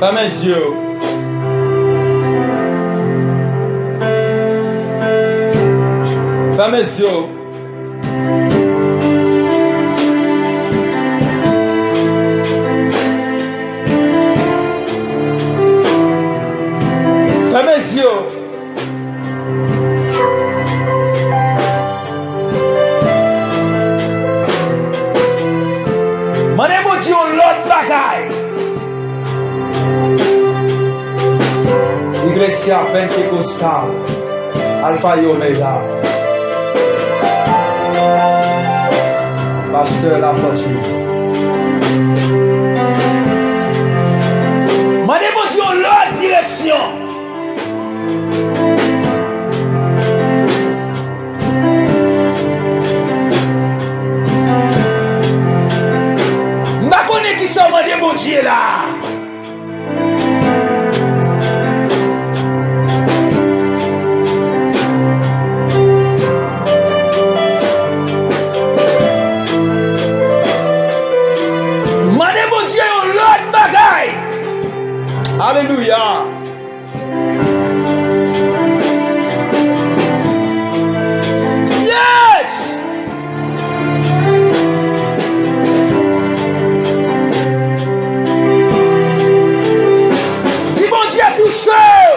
Ferme les yeux. Ferme les yeux. Ferme les yeux. Mandez-moi dire l'autre bagaille. Iglesia Pentecostal, Alpha et Omega. Pasteur La Fortune. Mandez-moi dire l'autre direction. Je connais qui sont mandés Dieu là. Alléluia. Yes. Dis mon Dieu touché.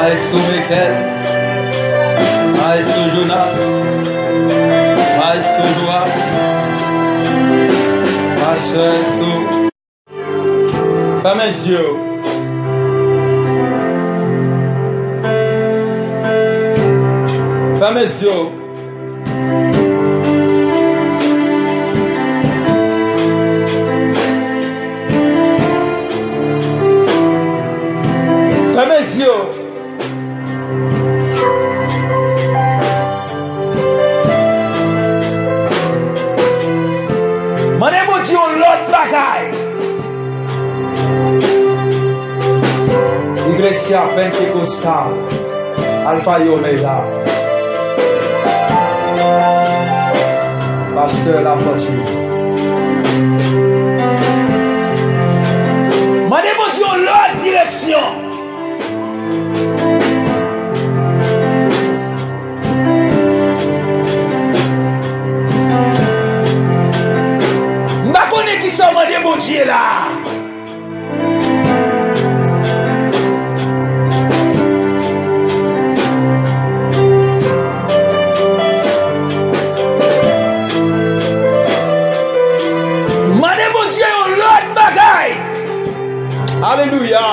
Maestro Miquel, Maestro Jonas, Maestro Joab, Maestro, ferme les yeux. Ferme les yeux. Ferme les yeux. Mane mon Dieu, l'autre bagaille. Iglesia Pentecostal, Alpha et Omega. Pasteur La Fortune. Mane mon Dieu, l'autre direction. Qui sont demandé mon Dieu là. Mandez mon Dieu l'autre bagaille. Alléluia.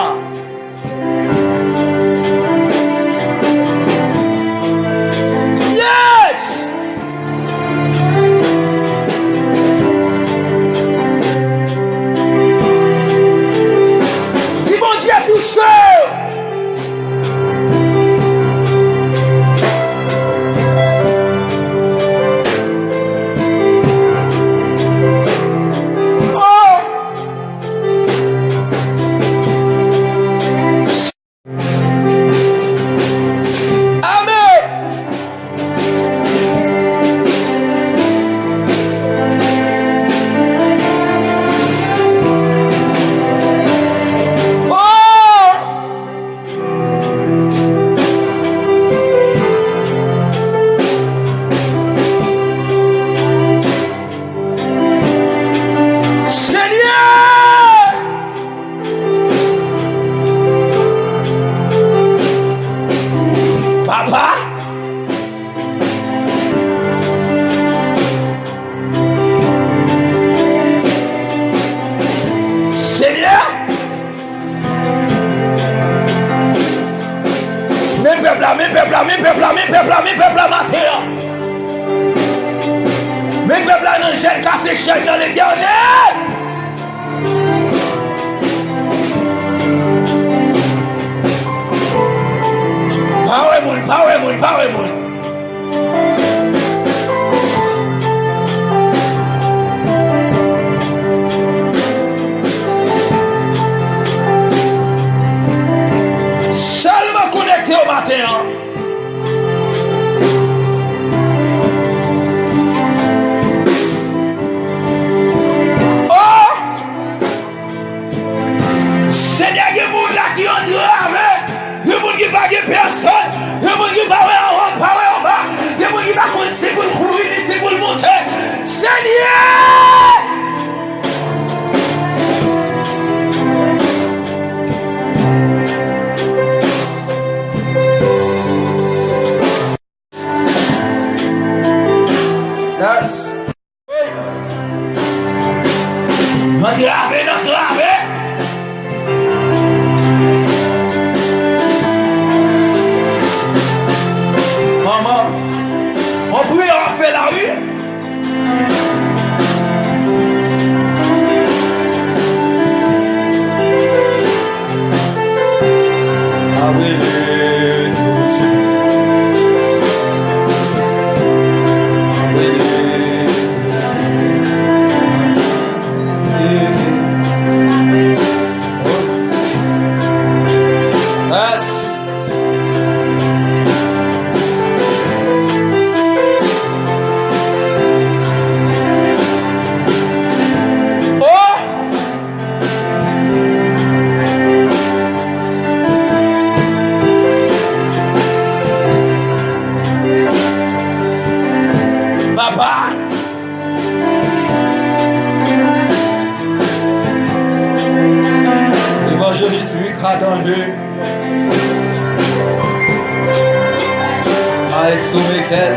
Maestro Miquel,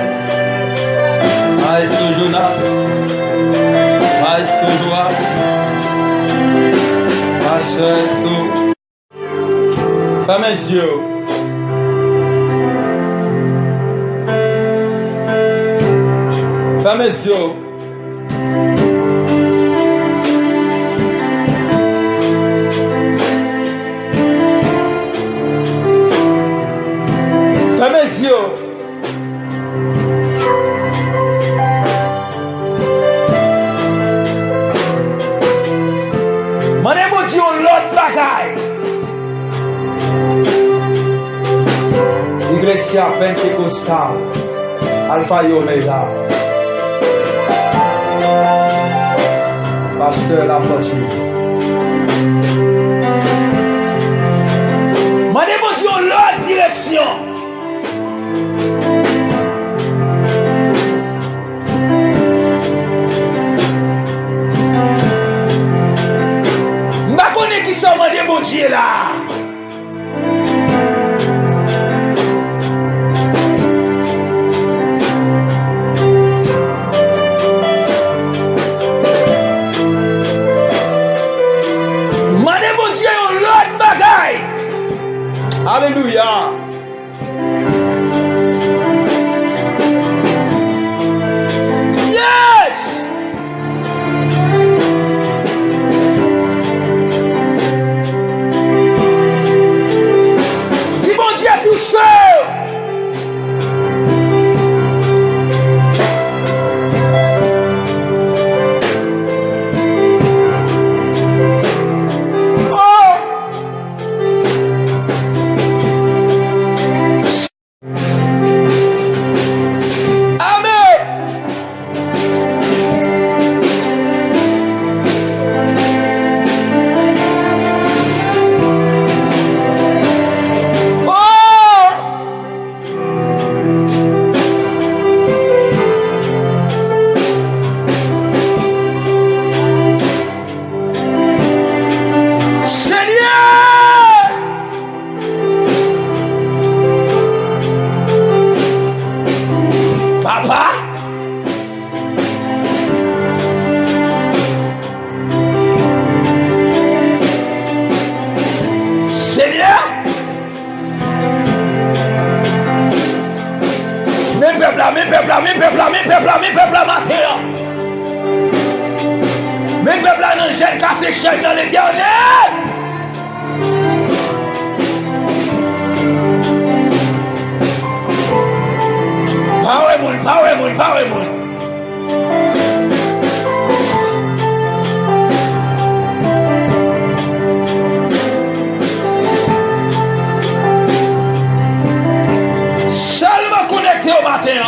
Maestro Jonas, Maestro João. les yeux. Ferme les yeux. Ferme les yeux. Mane bon Dieu l'autre bagaille. Iglesia Pentecostal Alpha et Omega. Pasteur La Fortune. Mane bon Dieu l'autre direction. M'a connaît qui sont mane bon Dieu là. Alléluia. Yes. Dis mon Dieu touché. Mes peuples dans j'ai cassé chaîne dans l'Éternel. Power moon. Seulement connecté au matin.